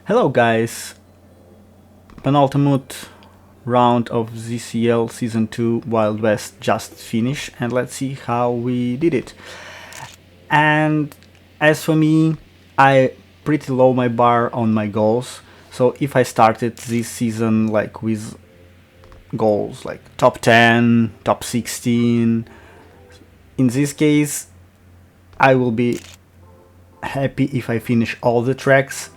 Hello guys, penultimate round of ZCL Season 2 Wild West just finished, and let's see how we did it. And as for me, I pretty low my bar on my goals, so if I started this season like with goals like top 10, top 16, in this case I will be happy if I finish all the tracks.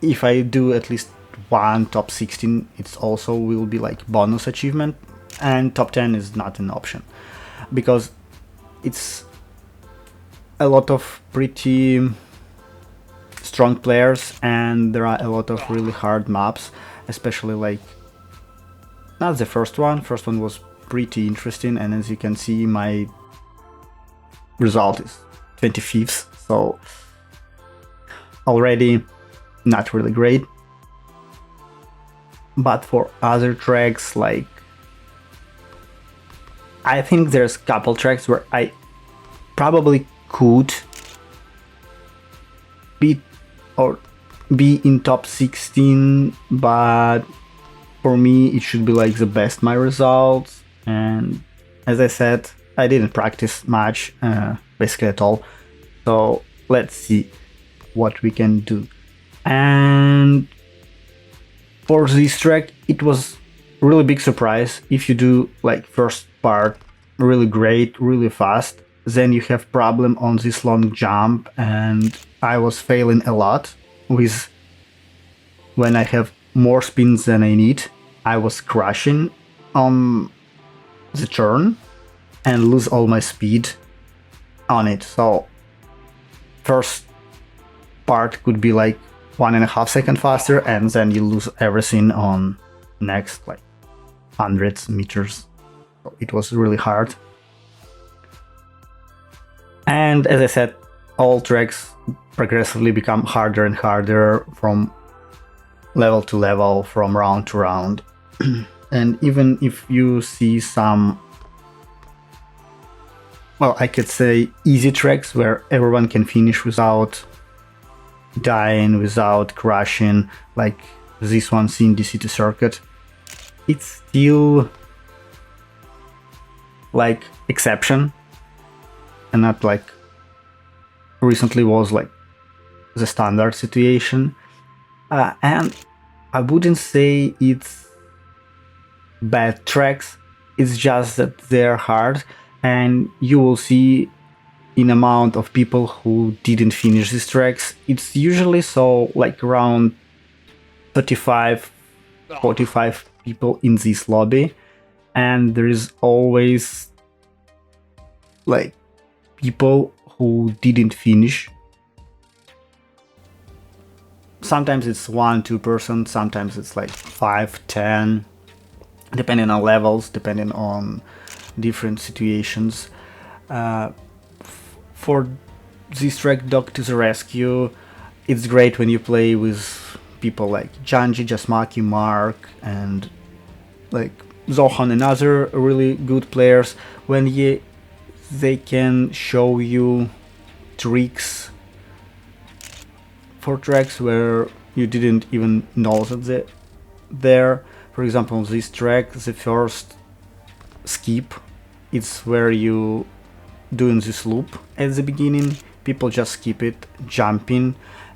If I do at least one top 16, it's also will be like bonus achievement, and top 10 is not an option because it's a lot of pretty strong players and there are a lot of really hard maps, especially like not the first one was pretty interesting, and as you can see my result is 25th, so already not really great. But for other tracks, like I think there's a couple tracks where I probably could be in top 16, but for me it should be like the best my results. And as I said, I didn't practice much, basically at all, so let's see what we can do. And for this track it was really big surprise. If you do like first part really great, really fast, then you have problem on this long jump, and I was failing a lot with when I have more spins than I need. I was crashing on the turn and lose all my speed on it. So first part could be like 1.5 seconds faster, and then you lose everything on next like hundreds meters. So it was really hard. And as I said, all tracks progressively become harder and harder from level to level, from round to round. And even if you see some, well, I could say easy tracks where everyone can finish without dying, without crashing, like this one in the city circuit, it's still like exception and not like recently was like the standard situation. And I wouldn't say it's bad tracks, it's just that they're hard, and you will see in amount of people who didn't finish these tracks, it's usually so like around 35 45 people in this lobby, and there is always like people who didn't finish. Sometimes it's 1-2%, sometimes it's like 5-10, depending on levels, depending on different situations. For this track, Dog to the Rescue, it's great when you play with people like Janji, Jasmaki, Mark, and like Zohan and other really good players, when they can show you tricks for tracks where you didn't even know that they're there. For example, on this track, the first skip, it's where you doing this loop at the beginning, people just skip it, jumping,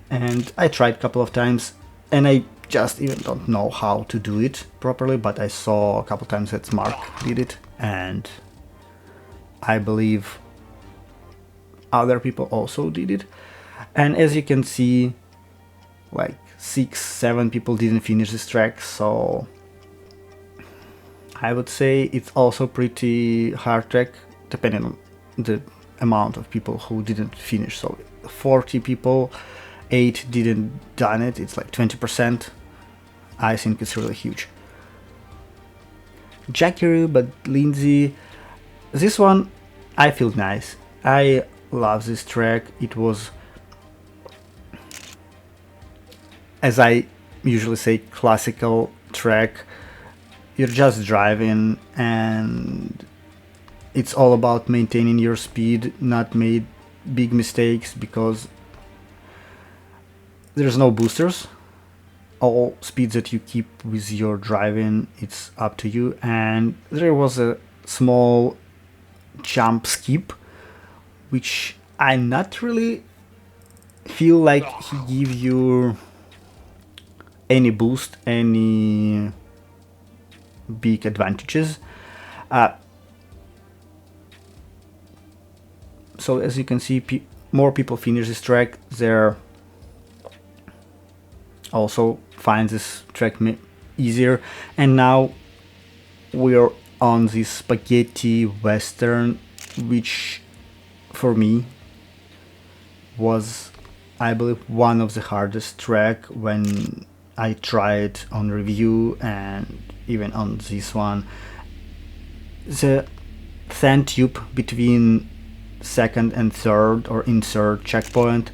and I tried a couple of times and I just even don't know how to do it properly, but I saw a couple times that Mark did it, and I believe other people also did it. And as you can see, like 6-7 people didn't finish this track, so I would say it's also pretty hard track depending on the amount of people who didn't finish. So 40 people, 8 didn't done it, it's like 20%. I think it's really huge. Jackery, but Lindsay, this one I feel nice. I love this track. It was, as I usually say, classical track. You're just driving and it's all about maintaining your speed, not made big mistakes, because there's no boosters all speeds that you keep with your driving, it's up to you. And there was a small jump skip, which I not really feel like he give you any boost, any big advantages. So as you can see, more people finish this track. They're also find this track easier. And now we're on this spaghetti western, which for me was, I believe, one of the hardest track when I tried on review and even on this one. The sand tube between second and third or insert checkpoint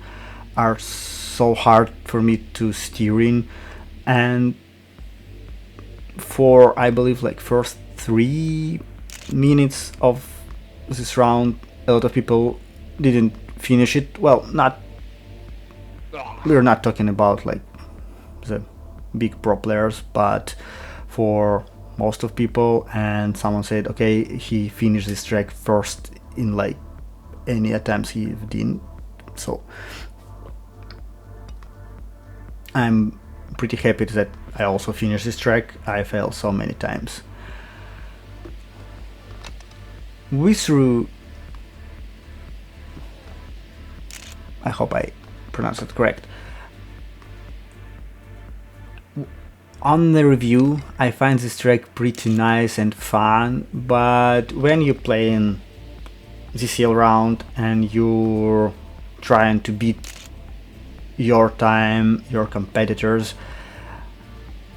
are so hard for me to steer in, and for I believe like first 3 minutes of this round a lot of people didn't finish it. Well, not, we're not talking about like the big pro players, but for most of people. And someone said, okay, he finished this track first in like any attempts he didn't. So I'm pretty happy that I also finished this track. I failed so many times. We threw, I hope I pronounced it correct. On the review, I find this track pretty nice and fun, but when you play in ZSL Round and you're trying to beat your time, your competitors,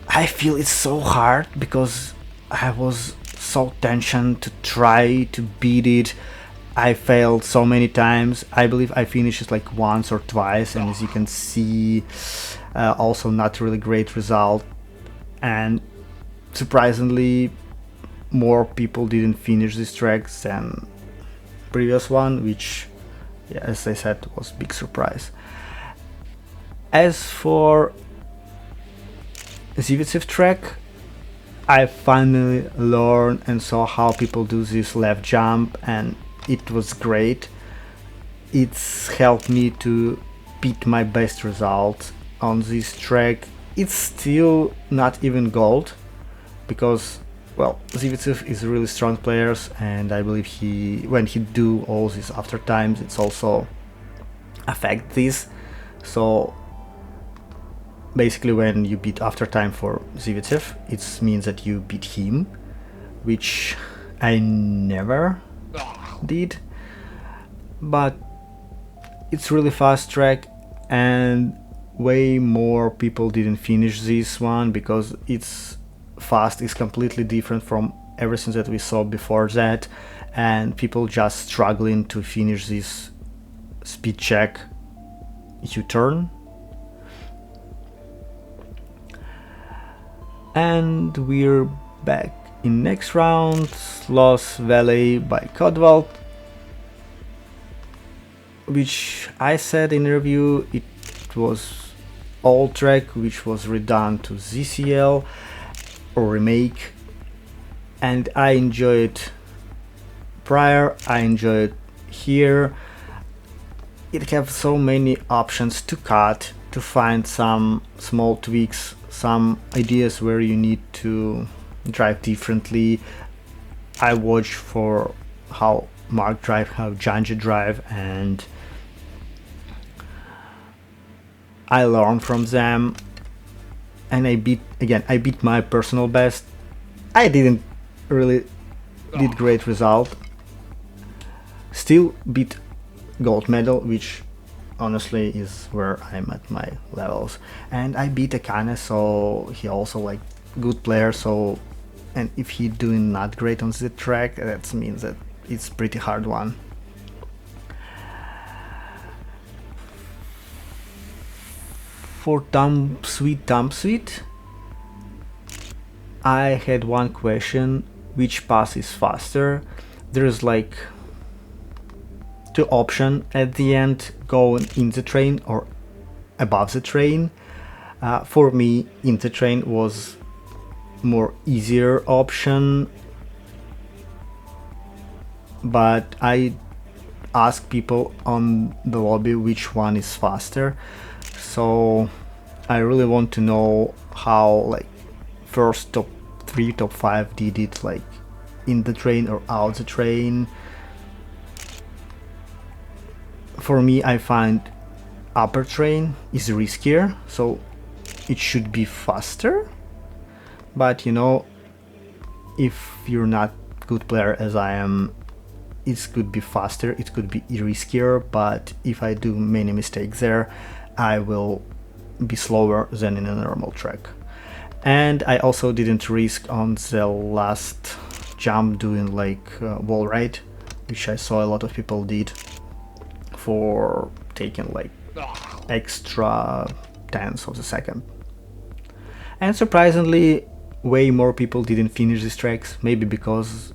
I feel it's so hard because I was so tensioned to try to beat it. I failed so many times. I believe I finished it like once or twice, and as you can see, also not really great result. And surprisingly, more people didn't finish this track than previous one, which, yeah, as I said, was a big surprise. As for Zeepkist track, I finally learned and saw how people do this left jump, and it was great. It's helped me to beat my best results on this track. It's still not even gold because, well, Zeepkist is a really strong player, and I believe when he do all these after times, it's also affect this. So basically, when you beat after time for Zeepkist, it means that you beat him, which I never did. But it's really fast track, and way more people didn't finish this one because it's fast is completely different from everything that we saw before that, and people just struggling to finish this speed check U-turn. And we're back in next round, Lost Valley by Codwalt, which I said in review it was old track which was redone to ZSL or remake, and I enjoyed prior, I enjoyed here. It have so many options to cut, to find some small tweaks, some ideas where you need to drive differently. I watch for how Mark drive, how Janji drive, and I learn from them, and I beat my personal best. I didn't really did great result. Still beat gold medal, which honestly is where I'm at my levels. And I beat Akane, so he also like good player. So, and if he doing not great on the track, that means that it's pretty hard one. For Thumb Sweet, I had one question: which pass is faster? There's like 2 options at the end: going in the train or above the train. For me, Intertrain was more easier option, but I ask people on the lobby which one is faster. So I really want to know how like first top 3, top 5 did it, like in the train or out the train. For me, I find upper train is riskier, so it should be faster. But you know, if you're not good player as I am, it could be faster, it could be riskier, but if I do many mistakes there, I will be slower than in a normal track. And I also didn't risk on the last jump doing like wall ride, which I saw a lot of people did, for taking like extra tenths of a second. And surprisingly, way more people didn't finish these tracks, maybe because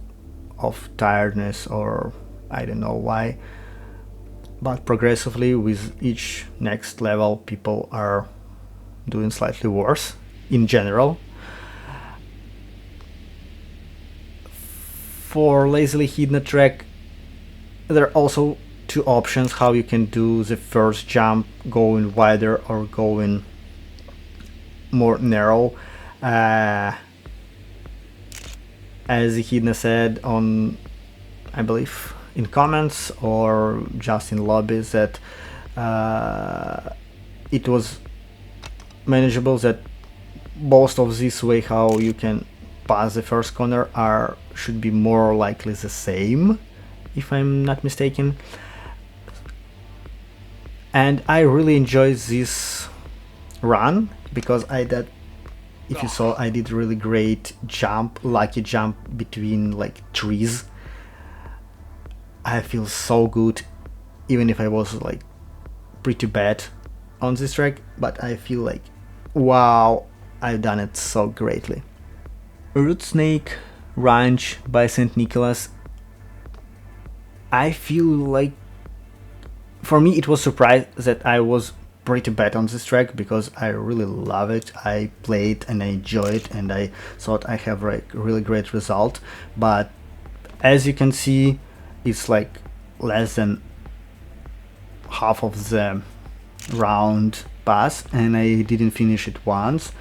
of tiredness or I don't know why. But progressively with each next level, people are doing slightly worse in general. For lazily hidden track, there are also two options how you can do the first jump, going wider or going more narrow. As Hidna said on, I believe, in comments or just in lobbies, that it was manageable, that most of this way how you can pass the first corner should be more likely the same, if I'm not mistaken. And I really enjoyed this run because I did, if you saw, I did really great jump, lucky jump between like trees. I feel so good, even if I was like pretty bad on this track, but I feel like, wow, I've done it so greatly. Root Snake Ranch by St. Nicholas. I feel like, for me, it was surprised that I was pretty bad on this track because I really love it. I played and I enjoyed it, and I thought I have like really great result. But as you can see, it's like less than half of the round pass, and I didn't finish it once.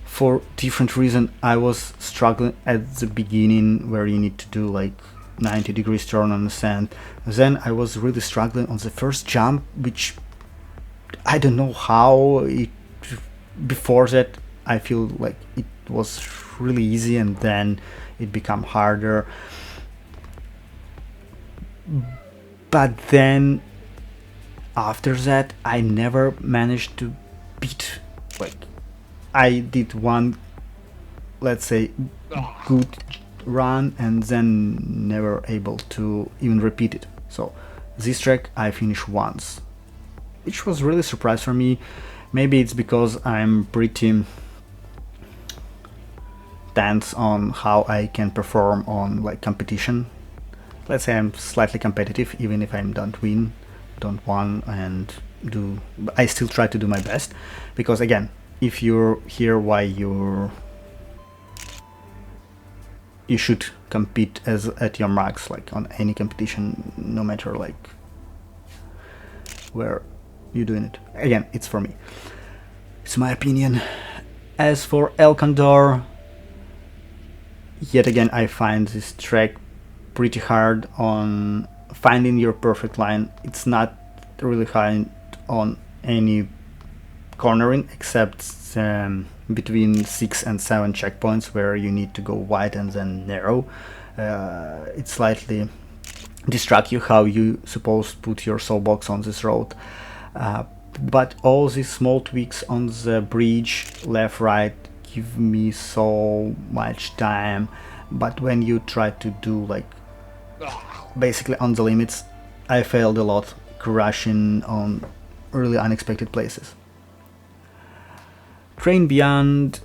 For different reason, I was struggling at the beginning where you need to do like 90 degrees turn on the sand. Then I was really struggling on the first jump, which I don't know how it, before that I feel like it was really easy and then it became harder. But then after that I never managed to beat, like I did one, let's say, good run and then never able to even repeat it. So this track I finished once, which was really a surprise for me. Maybe it's because I'm pretty tense on how I can perform on like competition. Let's say I'm slightly competitive, even if I don't win, and I still try to do my best, because again, if you're here, why you should compete at your max, like on any competition, no matter like where you're doing it. Again, it's for me, it's my opinion. As for El Condor, yet again I find this track pretty hard on finding your perfect line. It's not really hard on any cornering except between 6 and 7 checkpoints where you need to go wide and then narrow. It slightly distract you how you supposed to put your soul box on this road. But all these small tweaks on the bridge, left, right, give me so much time. But when you try to do like basically on the limits, I failed a lot, crashing on really unexpected places. Train Beyond,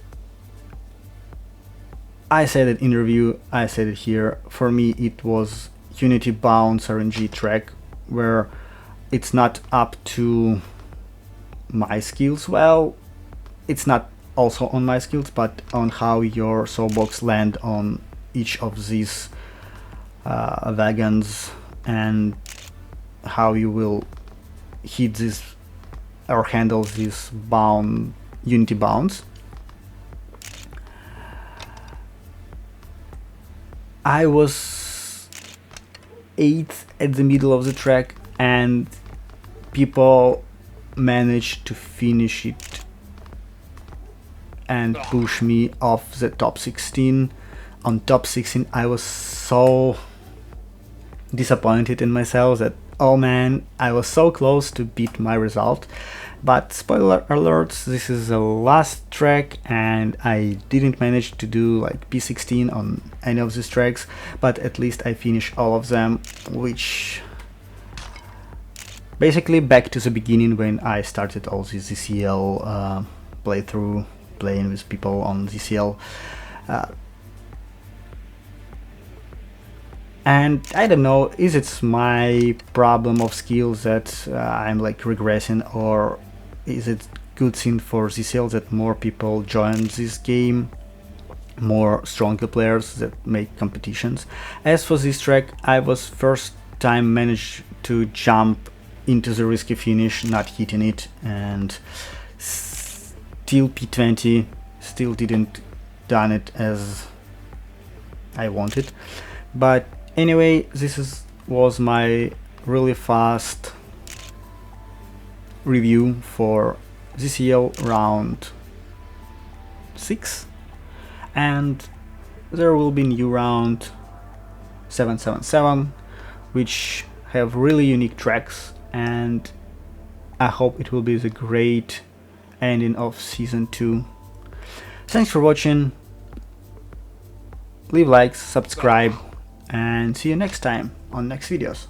I said it in review, I said it here, for me it was Unity Bounce RNG track where it's not up to my skills. Well, it's not also on my skills, but on how your soulbox land on each of these wagons and how you will hit this or handle these unity bounds. I was 8th at the middle of the track, and people managed to finish it and push me off the top 16. On top 16, I was so disappointed in myself that, oh man, I was so close to beat my result. But spoiler alert, this is the last track and I didn't manage to do like P16 on any of these tracks, but at least I finished all of them, which basically back to the beginning when I started all this ZCL playthrough, playing with people on ZCL. And I don't know, is it my problem of skills that I'm like regressing, or is it good thing for ZCL that more people join this game, more stronger players that make competitions? As for this track, I was first time managed to jump into the risky finish, not hitting it, and still P20, still didn't done it as I wanted. But anyway, this was my really fast review for ZCL round 6, and there will be new round 777, which have really unique tracks, and I hope it will be the great ending of season 2. Thanks for watching, leave likes, subscribe, and see you next time on next videos.